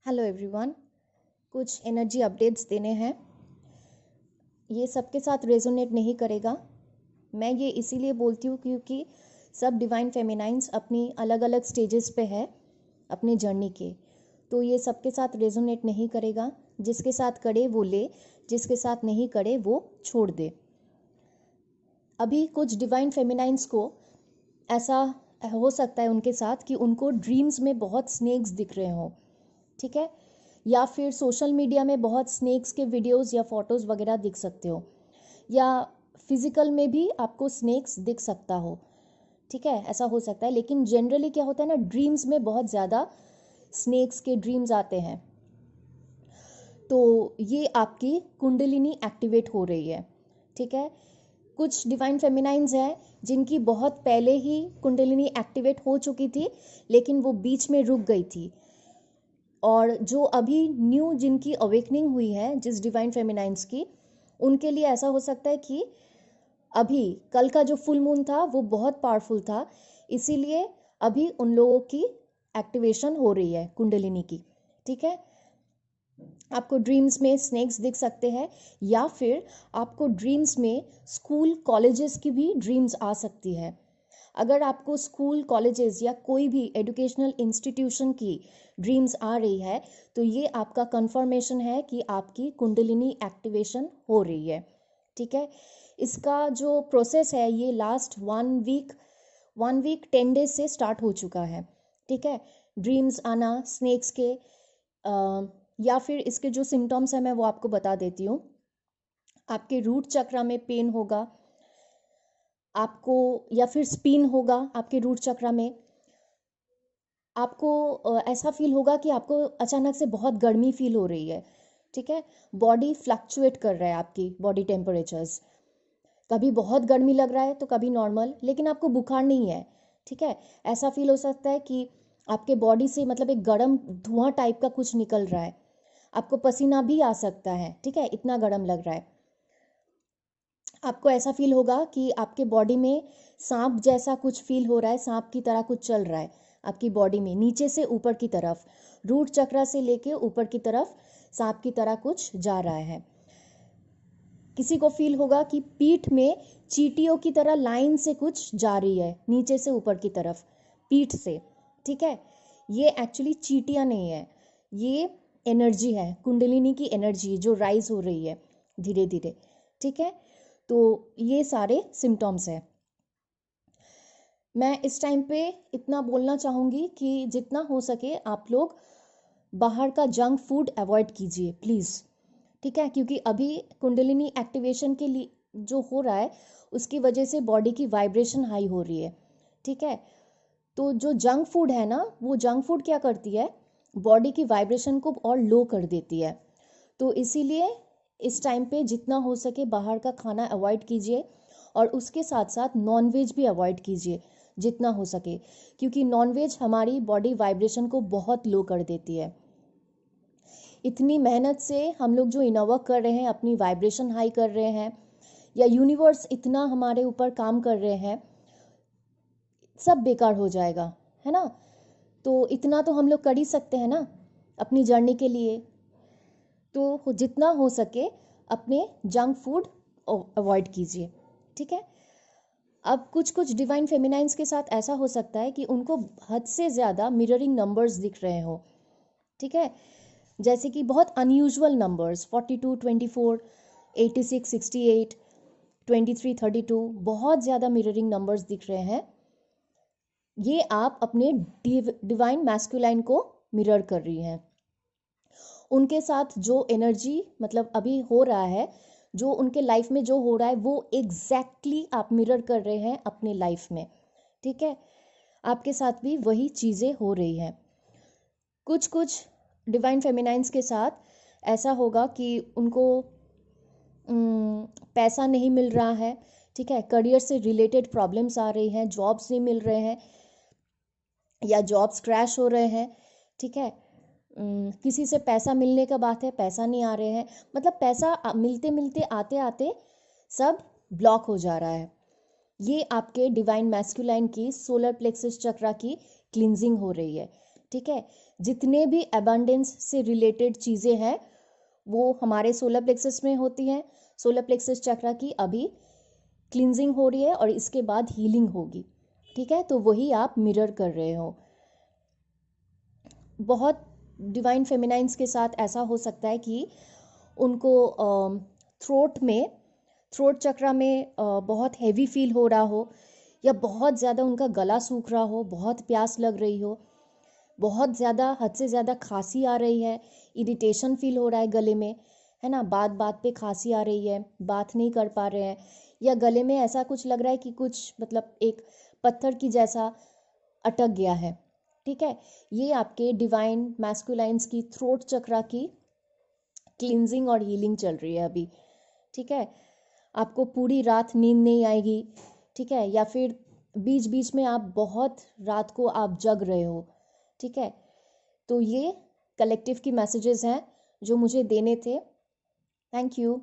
Hello everyone. कुछ energy updates देने हैं। ये सबके साथ रेजोनेट नहीं करेगा। मैं ये इसीलिए बोलती हूँ क्योंकि सब डिवाइन फेमिनाइंस अपनी अलग अलग स्टेजेस पे है अपने जर्नी के। तो ये सबके साथ रेजोनेट नहीं करेगा। जिसके साथ करे वो ले, जिसके साथ नहीं करे वो छोड़ दे। अभी कुछ डिवाइन फेमिनाइंस को ऐसा हो सकता है उनके साथ कि उनको ड्रीम्स में बहुत स्नेक्स दिख रहे हों, ठीक है, या फिर सोशल मीडिया में बहुत स्नेक्स के वीडियोस या फोटोज़ वगैरह दिख सकते हो, या फिजिकल में भी आपको स्नेक्स दिख सकता हो, ठीक है, ऐसा हो सकता है। लेकिन जनरली क्या होता है ना, ड्रीम्स में बहुत ज़्यादा स्नेक्स के ड्रीम्स आते हैं। तो ये आपकी कुंडलिनी एक्टिवेट हो रही है, ठीक है। कुछ डिवाइन फेमिनाइंस हैं जिनकी बहुत पहले ही कुंडलिनी एक्टिवेट हो चुकी थी, लेकिन वो बीच में रुक गई थी। और जो अभी न्यू जिनकी अवेकनिंग हुई है, जिस डिवाइन फेमिनाइंस की, उनके लिए ऐसा हो सकता है कि अभी कल का जो फुल मून था वो बहुत पावरफुल था, इसीलिए अभी उन लोगों की एक्टिवेशन हो रही है कुंडलिनी की, ठीक है। आपको ड्रीम्स में स्नेक्स दिख सकते हैं, या फिर आपको ड्रीम्स में स्कूल कॉलेजेस की भी ड्रीम्स आ सकती है। अगर आपको स्कूल कॉलेजेस या कोई भी एजुकेशनल इंस्टीट्यूशन की ड्रीम्स आ रही है, तो ये आपका कंफर्मेशन है कि आपकी कुंडलिनी एक्टिवेशन हो रही है, ठीक है। इसका जो प्रोसेस है ये लास्ट 1 वीक 10 डेज से स्टार्ट हो चुका है, ठीक है। ड्रीम्स आना स्नेक्स के, या फिर इसके जो सिम्टम्स हैं मैं वो आपको बता देती हूँ। आपके रूट चक्रा में पेन होगा आपको, या फिर स्पिन होगा आपके रूट चक्रा में। आपको ऐसा फील होगा कि आपको अचानक से बहुत गर्मी फील हो रही है, ठीक है। बॉडी फ्लक्चुएट कर रहा है, आपकी बॉडी टेम्परेचर्स, कभी बहुत गर्मी लग रहा है तो कभी नॉर्मल, लेकिन आपको बुखार नहीं है, ठीक है। ऐसा फील हो सकता है कि आपके बॉडी से मतलब एक गर्म धुआं टाइप का कुछ निकल रहा है, आपको पसीना भी आ सकता है, ठीक है, इतना गर्म लग रहा है। आपको ऐसा फील होगा कि आपके बॉडी में सांप जैसा कुछ फील हो रहा है, सांप की तरह कुछ चल रहा है आपकी बॉडी में, नीचे से ऊपर की तरफ, रूट चक्र से लेके ऊपर की तरफ सांप की तरह कुछ जा रहा है। किसी को फील होगा कि पीठ में चींटियों की तरह लाइन से कुछ जा रही है नीचे से ऊपर की तरफ, पीठ से, ठीक है। ये एक्चुअली चींटियां नहीं है, ये एनर्जी है, कुंडलिनी की एनर्जी जो राइज हो रही है धीरे धीरे, ठीक है। तो ये सारे सिम्टम्स हैं। मैं इस टाइम पे इतना बोलना चाहूँगी कि जितना हो सके आप लोग बाहर का जंक फूड अवॉइड कीजिए प्लीज़, ठीक है, क्योंकि अभी कुंडलिनी एक्टिवेशन के लिए जो हो रहा है उसकी वजह से बॉडी की वाइब्रेशन हाई हो रही है, ठीक है। तो जो जंक फूड है ना, वो जंक फूड क्या करती है, बॉडी की वाइब्रेशन को और लो कर देती है। तो इसीलिए इस टाइम पे जितना हो सके बाहर का खाना अवॉइड कीजिए, और उसके साथ साथ नॉनवेज भी अवॉइड कीजिए जितना हो सके, क्योंकि नॉनवेज हमारी बॉडी वाइब्रेशन को बहुत लो कर देती है। इतनी मेहनत से हम लोग जो इनवर्क कर रहे हैं, अपनी वाइब्रेशन हाई कर रहे हैं, या यूनिवर्स इतना हमारे ऊपर काम कर रहे हैं, सब बेकार हो जाएगा, है ना। तो इतना तो हम लोग कर ही सकते हैं ना अपनी जर्नी के लिए। तो जितना हो सके अपने जंक फूड अवॉइड कीजिए, ठीक है। अब कुछ कुछ डिवाइन फेमिनाइंस के साथ ऐसा हो सकता है कि उनको हद से ज़्यादा मिररिंग नंबर्स दिख रहे हो, ठीक है, जैसे कि बहुत अनयूजुअल नंबर्स 42, 24, 86, 68, 23, 32, बहुत ज़्यादा मिररिंग नंबर्स दिख रहे हैं। ये आप अपने डिवाइन मैस्कुलाइन को मिरर कर रही हैं। उनके साथ जो एनर्जी मतलब अभी हो रहा है, जो उनके लाइफ में जो हो रहा है, वो एग्जैक्टली आप मिरर कर रहे हैं अपने लाइफ में, ठीक है। आपके साथ भी वही चीज़ें हो रही हैं। कुछ कुछ डिवाइन फेमिनाइंस के साथ ऐसा होगा कि उनको पैसा नहीं मिल रहा है, ठीक है, करियर से रिलेटेड प्रॉब्लम्स आ रही हैं, जॉब्स नहीं मिल रहे हैं, या जॉब्स क्रैश हो रहे हैं, ठीक है। किसी से पैसा मिलने का बात है, पैसा नहीं आ रहे हैं, मतलब पैसा मिलते मिलते आते आते सब ब्लॉक हो जा रहा है। ये आपके डिवाइन मैस्कुलाइन की सोलर प्लेक्सस चक्रा की क्लिनजिंग हो रही है, ठीक है। जितने भी अबंडेंस से रिलेटेड चीज़ें हैं वो हमारे सोलर प्लेक्सस में होती हैं। सोलर प्लेक्सस चक्र की अभी क्लींजिंग हो रही है और इसके बाद हीलिंग होगी, ठीक है। तो वही आप मिरर कर रहे हो। बहुत डिवाइन फेमिनाइंस के साथ ऐसा हो सकता है कि उनको थ्रोट चक्र में बहुत हैवी फील हो रहा हो, या बहुत ज़्यादा उनका गला सूख रहा हो, बहुत प्यास लग रही हो, बहुत ज़्यादा हद से ज़्यादा खांसी आ रही है, इरिटेशन फील हो रहा है गले में, है ना, बात बात पे खांसी आ रही है, बात नहीं कर पा रहे हैं, या गले में ऐसा कुछ लग रहा है कि कुछ मतलब एक पत्थर की जैसा अटक गया है, ठीक है। ये आपके डिवाइन मैस्कुलाइंस की थ्रोट चक्रा की क्लींजिंग और हीलिंग चल रही है अभी, ठीक है। आपको पूरी रात नींद नहीं आएगी, ठीक है, या फिर बीच बीच में आप बहुत रात को आप जग रहे हो, ठीक है। तो ये कलेक्टिव की मैसेजेस हैं जो मुझे देने थे। Thank you.